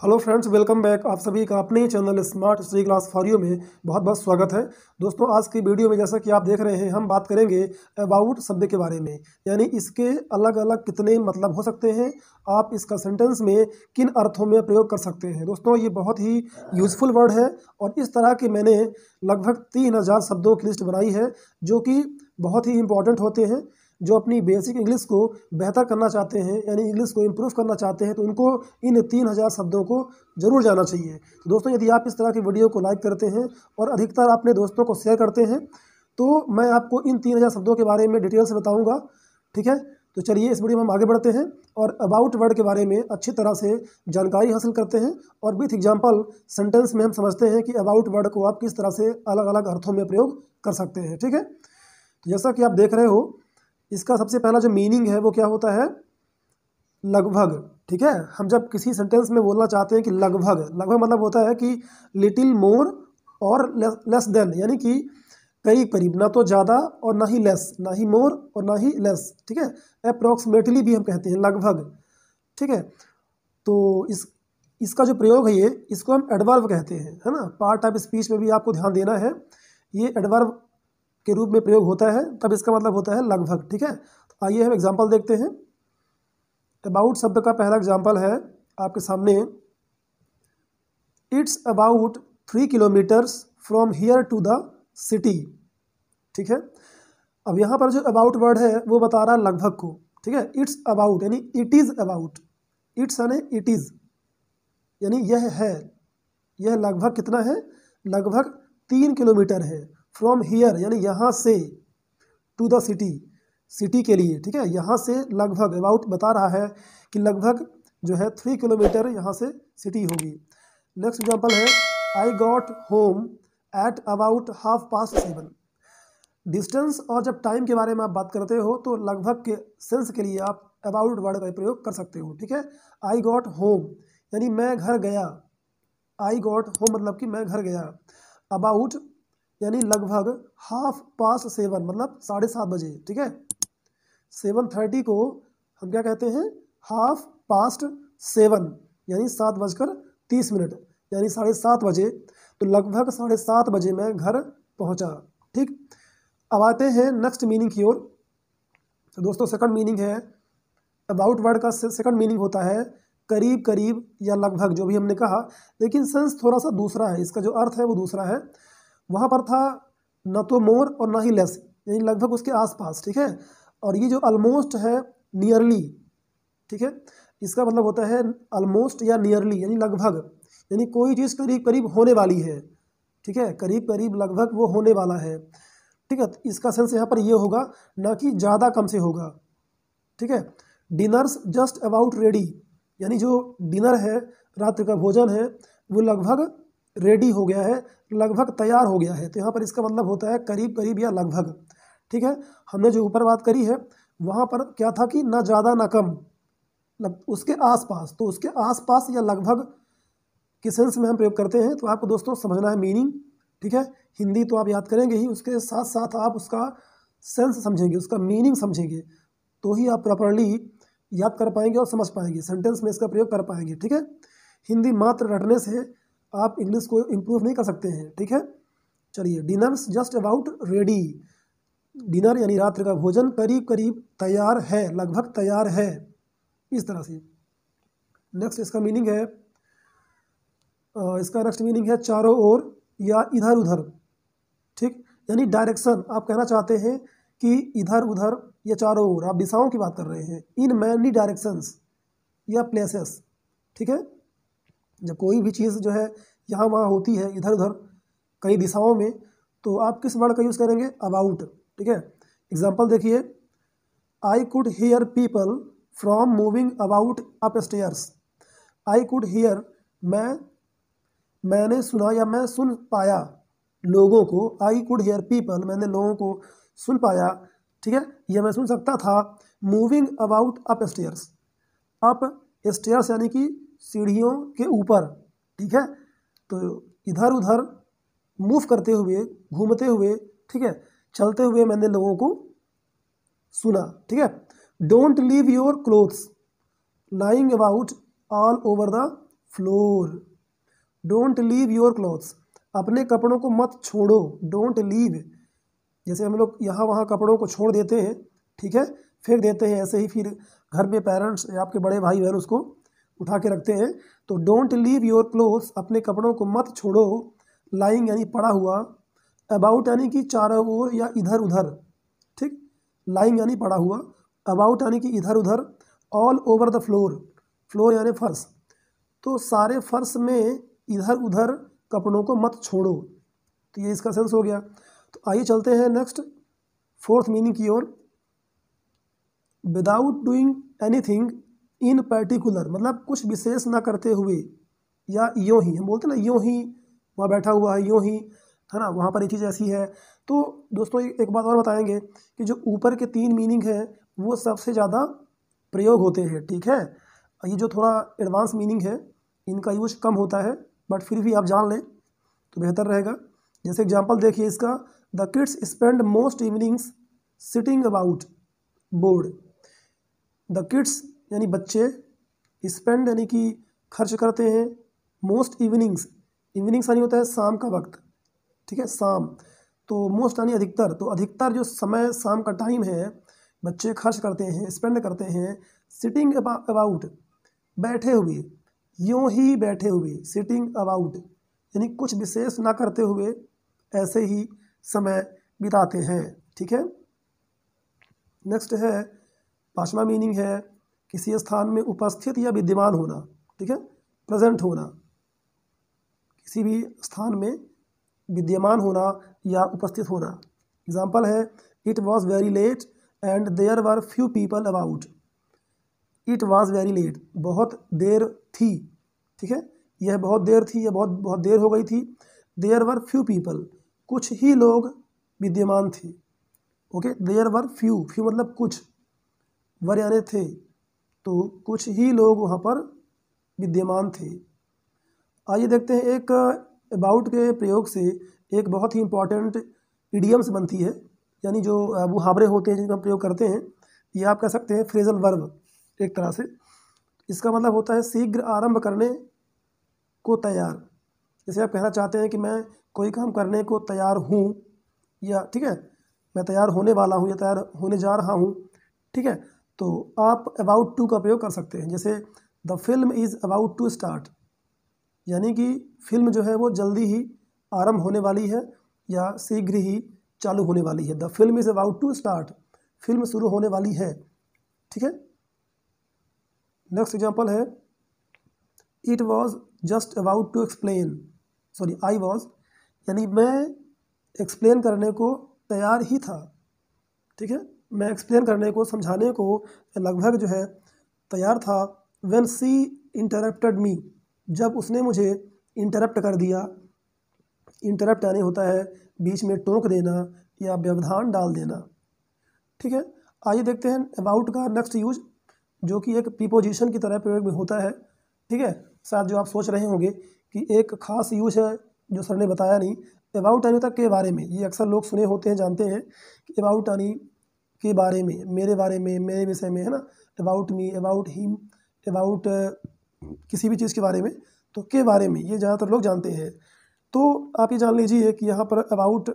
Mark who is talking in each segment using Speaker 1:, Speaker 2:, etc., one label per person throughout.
Speaker 1: Hello friends, welcome back. आप सभी का अपने ही channel smart study class for you में बहुत बहुत स्वागत है। दोस्तों, आज की वीडियो में जैसा कि आप देख रहे हैं, हम बात करेंगे अबाउट शब्द के बारे में, यानी इसके अलग अलग कितने मतलब हो सकते हैं, आप इसका सेंटेंस में किन अर्थों में प्रयोग कर सकते हैं। दोस्तों, ये बहुत ही यूज़फुल वर्ड है और इस तरह के मैंने लगभग 3000 शब्दों की लिस्ट बनाई है, जो कि बहुत ही इंपॉर्टेंट होते हैं। जो अपनी बेसिक इंग्लिश को बेहतर करना चाहते हैं, यानी इंग्लिश को इम्प्रूव करना चाहते हैं, तो उनको इन 3000 शब्दों को जरूर जाना चाहिए। तो दोस्तों, यदि आप इस तरह की वीडियो को लाइक करते हैं और अधिकतर अपने दोस्तों को शेयर करते हैं, तो मैं आपको इन 3000 शब्दों के बारे में डिटेल से बताऊंगा। ठीक है, तो चलिए इस वीडियो में हम आगे बढ़ते हैं और अबाउट वर्ड के बारे में अच्छी तरह से जानकारी हासिल करते हैं और विथ एग्जाम्पल सेंटेंस में हम समझते हैं कि अबाउट वर्ड को आप किस तरह से अलग अलग अर्थों में प्रयोग कर सकते हैं। ठीक है, तो जैसा कि आप देख रहे हो, इसका सबसे पहला जो मीनिंग है वो क्या होता है? लगभग। ठीक है, हम जब किसी सेंटेंस में बोलना चाहते हैं कि लगभग, लगभग मतलब होता है कि लिटिल मोर और लेस देन, यानी कि करीब करीब, ना तो ज़्यादा और ना ही लेस, ना ही मोर और ना ही लेस। ठीक है, अप्रोक्सीमेटली भी हम कहते हैं लगभग। ठीक है, तो इसका जो प्रयोग है इसको हम एडवर्ब कहते हैं, है ना। पार्ट ऑफ स्पीच में भी आपको ध्यान देना है, ये एडवर्ब के रूप में प्रयोग होता है, तब इसका मतलब होता है लगभग। ठीक है, तो आइए हम एग्जांपल देखते हैं। अबाउट शब्द का पहला एग्जांपल है आपके सामने, it's about 3 kilometres from here to the city. ठीक है, अब यहाँ पर जो अबाउट वर्ड है वो बता रहा है लगभग को। ठीक है, इट्स अबाउट यानी इट इज़ अबाउट, इट्स यानी इट इज़, यानी यह है, यह लगभग कितना है? लगभग 3 किलोमीटर है। फ्रॉम हियर यानी यहाँ से, टू द सिटी, सिटी के लिए। ठीक है, यहाँ से लगभग, अबाउट बता रहा है कि लगभग जो है 3 किलोमीटर यहाँ से सिटी होगी। नेक्स्ट एग्जांपल है, I got home at about 7:30। Distance और जब टाइम के बारे में आप बात करते हो तो लगभग के सेंस के लिए आप अबाउट वर्ड का प्रयोग कर सकते हो। ठीक है, आई गॉट होम यानी मैं घर गया, आई गॉट होम मतलब कि मैं घर गया। अबाउट यानी लगभग 7:30 मतलब 7:30 बजे। ठीक है, 7:30 को हम क्या कहते हैं? 7:30 यानी 7:30, यानी 7:30 बजे। तो लगभग 7:30 बजे मैं घर पहुंचा। ठीक, अब आते हैं नेक्स्ट मीनिंग की ओर। तो दोस्तों, सेकंड मीनिंग है, अबाउट वर्ड का सेकंड मीनिंग होता है करीब करीब या लगभग, जो भी हमने कहा, लेकिन सेंस थोड़ा सा दूसरा है, इसका जो अर्थ है वो दूसरा है। वहाँ पर था न तो मोर और ना ही लेस, यानी लगभग उसके आसपास। ठीक है, और ये जो ऑलमोस्ट है नियरली। ठीक है, इसका मतलब होता है ऑलमोस्ट या नियरली यानी लगभग, यानी कोई चीज़ करीब करीब होने वाली है। ठीक है, करीब करीब लगभग वो होने वाला है। ठीक है, तो इसका सेंस यहाँ पर ये होगा, ना कि ज़्यादा कम से होगा। ठीक है, डिनर्स जस्ट अबाउट रेडी, यानी जो डिनर है, रात्रि का भोजन है, वो लगभग रेडी हो गया है, लगभग तैयार हो गया है। तो यहाँ पर इसका मतलब होता है करीब करीब या लगभग। ठीक है, हमने जो ऊपर बात करी है वहाँ पर क्या था कि ना ज़्यादा ना कम, उसके आसपास, तो उसके आसपास या लगभग के सेंस में हम प्रयोग करते हैं। तो आपको दोस्तों समझना है मीनिंग। ठीक है, हिंदी तो आप याद करेंगे ही, उसके साथ साथ आप उसका सेंस समझेंगे, उसका मीनिंग समझेंगे, तो ही आप प्रॉपरली याद कर पाएंगे और समझ पाएंगे, सेंटेंस में इसका प्रयोग कर पाएंगे। ठीक है, हिंदी मात्र रटने से आप इंग्लिश को इम्प्रूव नहीं कर सकते हैं। ठीक है, चलिए, dinners just about ready, dinner यानी रात्रि का भोजन करीब करीब तैयार है, लगभग तैयार है, इस तरह से। नेक्स्ट इसका मीनिंग है, इसका नेक्स्ट मीनिंग है चारों ओर या इधर उधर। ठीक, यानी डायरेक्शन, आप कहना चाहते हैं कि इधर उधर या चारों ओर, आप दिशाओं की बात कर रहे हैं। इन मैनी डायरेक्शंस या प्लेसेस। ठीक है, जब कोई भी चीज़ जो है यहाँ वहाँ होती है, इधर उधर कई दिशाओं में, तो आप किस वर्ड का यूज़ करेंगे? अबाउट। ठीक है, एग्जाम्पल देखिए, I could hear people from moving about up stairs. I could hear, मैंने सुना या मैं सुन पाया लोगों को। आई कुड हियर पीपल, मैंने लोगों को सुन पाया। ठीक है, यह मैं सुन सकता था। Moving about up stairs, up stairs यानी कि सीढ़ियों के ऊपर। ठीक है, तो इधर उधर मूव करते हुए, घूमते हुए, ठीक है, चलते हुए मैंने लोगों को सुना। ठीक है, don't leave your clothes lying about all over the floor. Don't leave your clothes, अपने कपड़ों को मत छोड़ो। डोंट लीव, जैसे हम लोग यहाँ वहाँ कपड़ों को छोड़ देते हैं, ठीक है, फेंक देते हैं, ऐसे ही फिर घर में पेरेंट्स या आपके बड़े भाई बहन उसको उठा के रखते हैं। तो डोंट लीव योर क्लोथ्स, अपने कपड़ों को मत छोड़ो। लाइंग यानी पड़ा हुआ, अबाउट यानी कि चारों ओर या इधर उधर, ठीक, लाइंग यानी पड़ा हुआ, अबाउट यानी कि इधर उधर, all over the floor, floor यानी फर्श, तो सारे फर्श में इधर उधर कपड़ों को मत छोड़ो। तो ये इसका सेंस हो गया। तो आइए चलते हैं नेक्स्ट फोर्थ मीनिंग की ओर। Without doing anything in particular, मतलब कुछ विशेष ना करते हुए, या यूँ ही, हम बोलते हैं ना यूँ ही वहाँ बैठा हुआ है, यूँ ही है ना, वहाँ पर ये चीज़ ऐसी है। तो दोस्तों एक बात और बताएंगे कि जो ऊपर के 3 मीनिंग है वो सबसे ज़्यादा प्रयोग होते हैं, ठीक है। ये जो थोड़ा एडवांस मीनिंग है इनका यूज कम होता है, बट फिर भी आप जान लें तो बेहतर रहेगा। जैसे एग्जांपल देखिए इसका, the kids spend most evenings sitting about board. The kids यानी बच्चे, स्पेंड यानी कि खर्च करते हैं, मोस्ट इवनिंग्स, इवनिंग्स यानी होता है शाम का वक्त, ठीक है, शाम, तो मोस्ट यानी अधिकतर, तो अधिकतर जो समय शाम का टाइम है बच्चे खर्च करते हैं, स्पेंड करते हैं, सिटिंग अबाउट, बैठे हुए, यूँ ही बैठे हुए, सिटिंग अबाउट यानी कुछ विशेष ना करते हुए ऐसे ही समय बिताते हैं, ठीक है। नेक्स्ट है 5वां मीनिंग है किसी स्थान में उपस्थित या विद्यमान होना, ठीक है, प्रेजेंट होना, किसी भी स्थान में विद्यमान होना या उपस्थित होना। एग्जाम्पल है, it was very late and there were few people about. It was very late, बहुत देर थी, ठीक है, यह बहुत देर थी, यह बहुत देर हो गई थी। देयर वर फ्यू पीपल, कुछ ही लोग विद्यमान थे, okay. There were few, few मतलब कुछ, वर यानी थे, तो कुछ ही लोग वहाँ पर विद्यमान थे। आइए देखते हैं एक अबाउट के प्रयोग से एक बहुत ही इम्पॉर्टेंट इडियम्स बनती है, यानी जो मुहावरे होते हैं जिनका हम प्रयोग करते हैं, ये आप कह सकते हैं फ्रेजल वर्ब एक तरह से। इसका मतलब होता है शीघ्र आरंभ करने को तैयार। जैसे आप कहना चाहते हैं कि मैं कोई काम करने को तैयार हूँ, या ठीक है मैं तैयार होने वाला हूँ या तैयार होने जा रहा हूँ, ठीक है, तो आप अबाउट टू का प्रयोग कर सकते हैं। जैसे the film is about to start, यानी कि फिल्म जो है वो जल्दी ही आरंभ होने वाली है या शीघ्र ही चालू होने वाली है। The film is about to start, film शुरू होने वाली है, ठीक है। नेक्स्ट एग्जांपल है, it was just about to explain, sorry I was, यानी मैं एक्सप्लेन करने को तैयार ही था, ठीक है, मैं एक्सप्लेन करने को, समझाने को लगभग जो है तैयार था। व्हेन शी इंटरप्टेड मी, जब उसने मुझे इंटरप्ट कर दिया। इंटरप्ट यानी होता है बीच में टोक देना या व्यवधान डाल देना, ठीक है। आइए देखते हैं अबाउट का नेक्स्ट यूज, जो कि एक प्रीपोजिशन की तरह प्रयोग में होता है, ठीक है। शायद जो आप सोच रहे होंगे कि एक खास यूज है जो सर ने बताया नहीं। अबाउट यानी होता है के बारे में, ये अक्सर लोग सुने होते हैं, जानते हैं कि अबाउट यानी के बारे में, मेरे बारे में, मेरे विषय में, है ना, about me, about him, about किसी भी चीज़ के बारे में, तो के बारे में ये ज़्यादातर लोग जानते हैं। तो आप ये जान लीजिए कि यहाँ पर अबाउट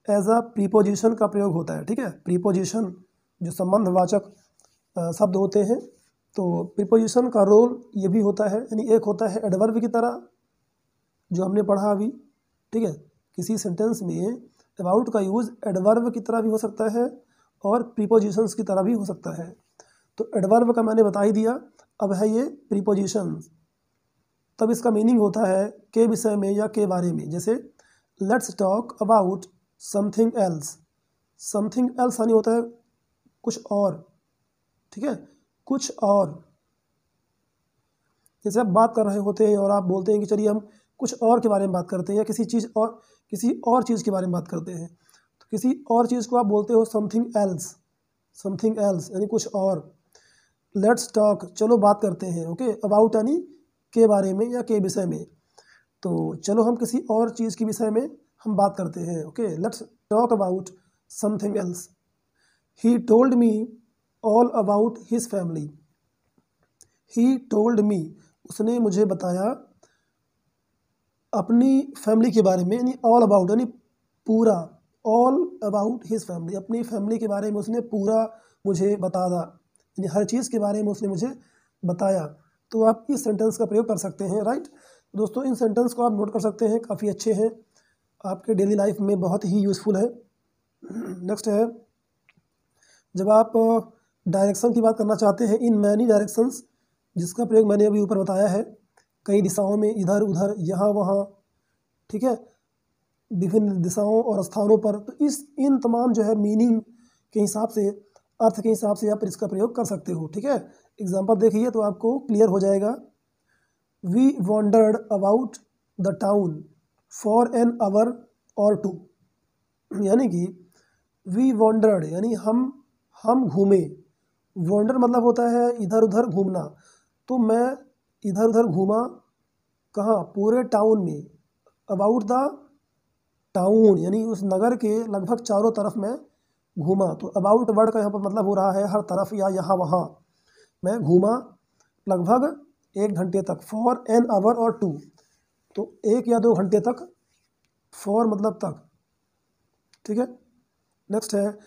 Speaker 1: एज अ प्रीपोजिशन का प्रयोग होता है, ठीक है। प्रीपोजिशन जो संबंधवाचक शब्द होते हैं, तो प्रीपोजिशन का रोल ये भी होता है, यानी एक होता है एडवर्ब की तरह जो हमने पढ़ा अभी, ठीक है। किसी सेंटेंस में अबाउट का यूज़ एडवर्ब की तरह भी हो सकता है और प्रीपोजिशंस की तरह भी हो सकता है। तो एडवर्ब का मैंने बता ही दिया, अब है ये प्रीपोजिशंस। तब इसका मीनिंग होता है के विषय में या के बारे में। जैसे let's talk about something else, something else यानी होता है कुछ और, ठीक है, कुछ और। जैसे आप बात कर रहे होते हैं और आप बोलते हैं कि चलिए हम कुछ और के बारे में बात करते हैं, या किसी और चीज़ के बारे में बात करते हैं, तो किसी और चीज़ को आप बोलते हो समथिंग एल्स, समथिंग एल्स यानी कुछ और। लेट्स टॉक, चलो बात करते हैं, ओके। अबाउट यानी के बारे में या के विषय में, तो चलो हम किसी और चीज़ के विषय में हम बात करते हैं, okay. Let's talk about something else. He told me all about his family. He told me, उसने मुझे बताया अपनी फैमिली के बारे में, यानी ऑल अबाउट, यानी पूरा, ऑल अबाउट हिज फैमिली, अपनी फैमिली के बारे में उसने पूरा मुझे बता दा, यानी हर चीज़ के बारे में उसने मुझे बताया। तो आप इस सेंटेंस का प्रयोग कर सकते हैं, राइट। दोस्तों इन सेंटेंस को आप नोट कर सकते हैं, काफ़ी अच्छे हैं, आपके डेली लाइफ में बहुत ही यूज़फुल है। नेक्स्ट है, जब आप डायरेक्शन की बात करना चाहते हैं, इन मैनी डायरेक्शंस, जिसका प्रयोग मैंने अभी ऊपर बताया है, कई दिशाओं में, इधर उधर, यहाँ वहाँ, ठीक है, विभिन्न दिशाओं और स्थानों पर। तो इन तमाम जो है मीनिंग के हिसाब से, अर्थ के हिसाब से आप इसका प्रयोग कर सकते हो, ठीक है। एग्जाम्पल देखिए तो आपको क्लियर हो जाएगा। We wandered about the town for an hour or two, यानी कि वी वॉन्डर्ड यानी हम घूमे, वॉन्डर मतलब होता है इधर उधर घूमना, तो मैं इधर उधर घूमा, कहाँ, पूरे टाउन में, अबाउट द टाउन यानी उस नगर के लगभग चारों तरफ मैं घूमा। तो अबाउट वर्ड का यहाँ पर मतलब हो रहा है हर तरफ या यहाँ वहाँ, मैं घूमा लगभग 1 घंटे तक, for an hour or to, तो 1 या 2 घंटे तक, फॉर मतलब तक, ठीक है। नेक्स्ट है,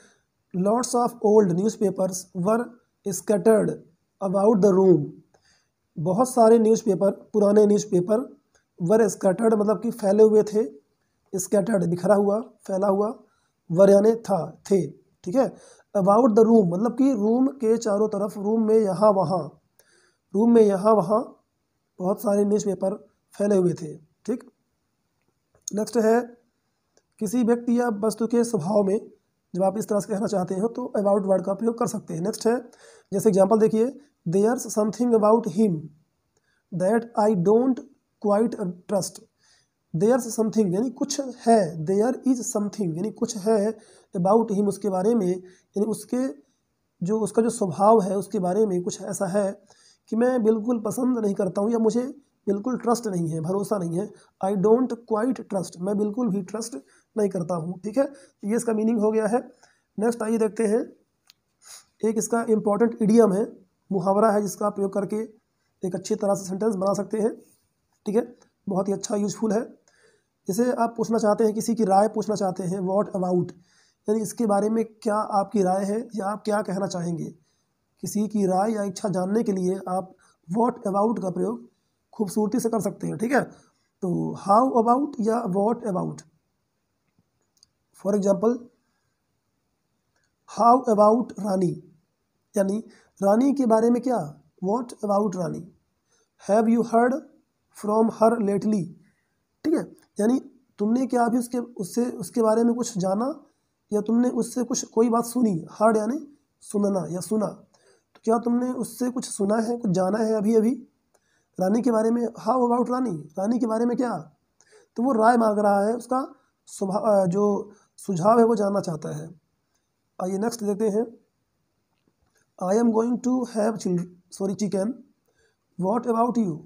Speaker 1: lots of old newspapers were scattered about the room, बहुत सारे न्यूज़पेपर, पुराने न्यूज़पेपर, वर स्कैटर्ड मतलब कि फैले हुए थे, स्कैटर्ड बिखरा हुआ, फैला हुआ, वर यानी था, थे, ठीक है। अबाउट द रूम मतलब कि रूम के चारों तरफ, रूम में यहाँ वहाँ, रूम में यहाँ वहाँ बहुत सारे न्यूज़पेपर फैले हुए थे, ठीक। नेक्स्ट है, किसी व्यक्ति या वस्तु के स्वभाव में जब आप इस तरह से कहना चाहते हो तो अबाउट वर्ड का प्रयोग कर सकते हैं। नेक्स्ट है, जैसे एग्जांपल देखिए, there's something about him that I don't quite trust, there's something यानी कुछ है, देयर इज समथिंग यानी कुछ है, अबाउट हिम उसके बारे में, यानी उसका जो स्वभाव है उसके बारे में कुछ ऐसा है कि मैं बिल्कुल पसंद नहीं करता हूँ, या मुझे बिल्कुल ट्रस्ट नहीं है, भरोसा नहीं है। आई डोंट क्वाइट ट्रस्ट, मैं बिल्कुल भी ट्रस्ट नहीं करता हूँ, ठीक है। तो ये इसका मीनिंग हो गया है। नेक्स्ट आइए देखते हैं, एक इसका इम्पॉर्टेंट इडियम है, मुहावरा है, जिसका प्रयोग करके एक अच्छी तरह से सेंटेंस बना सकते हैं, ठीक है, बहुत ही अच्छा यूजफुल है। जैसे आप पूछना चाहते हैं, किसी की राय पूछना चाहते हैं, व्हाट अबाउट, यानी इसके बारे में क्या आपकी राय है या आप क्या कहना चाहेंगे, किसी की राय या इच्छा जानने के लिए आप व्हाट अबाउट का प्रयोग खूबसूरती से कर सकते हैं, ठीक है। तो हाउ अबाउट या what about, for example, how about Rani, यानी रानी के बारे में क्या, what about Rani. Have you heard from her lately, ठीक है, यानी तुमने क्या अभी उसके बारे में कुछ जाना, या तुमने उससे कोई बात सुनी, हर्ड यानी सुनना या सुना, तो क्या तुमने उससे कुछ सुना है, कुछ जाना है अभी अभी रानी के बारे में। हाउ अबाउट रानी, रानी के बारे में क्या, तो वो राय मांग रहा है, उसका जो सुझाव है वो जानना चाहता है। आइए नेक्स्ट देखते हैं, I am going to have chicken, what about you,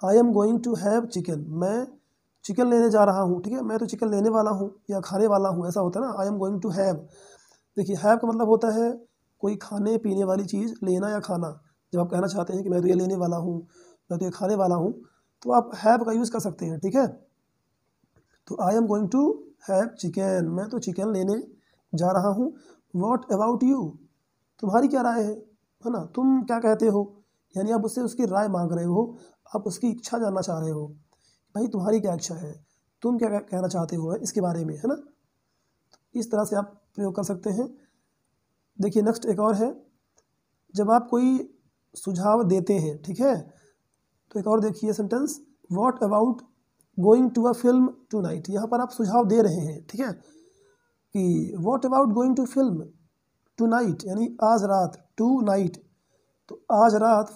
Speaker 1: I am going to have chicken, मैं चिकन लेने जा रहा हूँ, ठीक है, मैं तो चिकन लेने वाला हूँ या खाने वाला हूँ, ऐसा होता है ना, I am going to have. देखिए हैव का मतलब होता है कोई खाने पीने वाली चीज़, लेना या खाना। जब आप कहना चाहते हैं कि मैं तो ये लेने वाला हूँ, मैं तो ये खाने वाला हूँ, तो आप हैव का यूज़ कर सकते हैं, ठीक है। तो I am going to have chicken, मैं तो चिकन लेने जा रहा हूँ। व्हाट अबाउट यू, तुम्हारी क्या राय है ना, तुम क्या कहते हो, यानी आप उससे उसकी राय मांग रहे हो, आप उसकी इच्छा जानना चाह रहे हो, भाई तुम्हारी क्या इच्छा है, तुम क्या कहना चाहते हो इसके बारे में, है ना। इस तरह से आप प्रयोग कर सकते हैं। देखिए नेक्स्ट एक और है, जब आप कोई सुझाव देते हैं, ठीक है, तो एक और देखिए sentence, what about going to a film tonight, यहाँ पर आप सुझाव दे रहे हैं, ठीक है, कि what about going to film tonight, यानी आज रात, टू नाइट, तो आज रात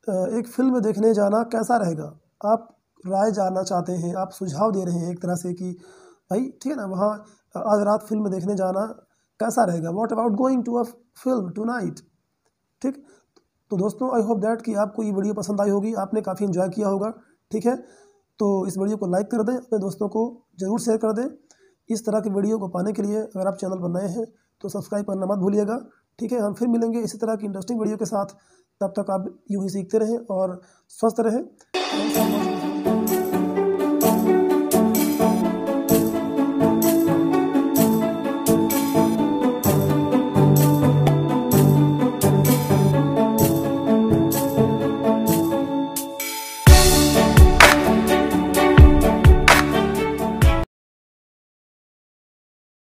Speaker 1: एक फिल्म देखने जाना कैसा रहेगा, आप राय जानना चाहते हैं, आप सुझाव दे रहे हैं एक तरह से कि भाई ठीक है ना, वहाँ आज रात फिल्म देखने जाना कैसा रहेगा, what about going to a film tonight, ठीक। तो दोस्तों आई होप दैट कि आपको ये वीडियो पसंद आई होगी, आपने काफ़ी इन्जॉय किया होगा, ठीक है। तो इस वीडियो को लाइक कर दें, अपने दोस्तों को ज़रूर शेयर कर दें। इस तरह की वीडियो को पाने के लिए अगर आप चैनल पर नए हैं तो सब्सक्राइब करना मत भूलिएगा। ठीक है, हम फिर मिलेंगे इसी तरह की इंटरेस्टिंग वीडियो के साथ। तब तक आप यूँ ही सीखते रहें और स्वस्थ रहें।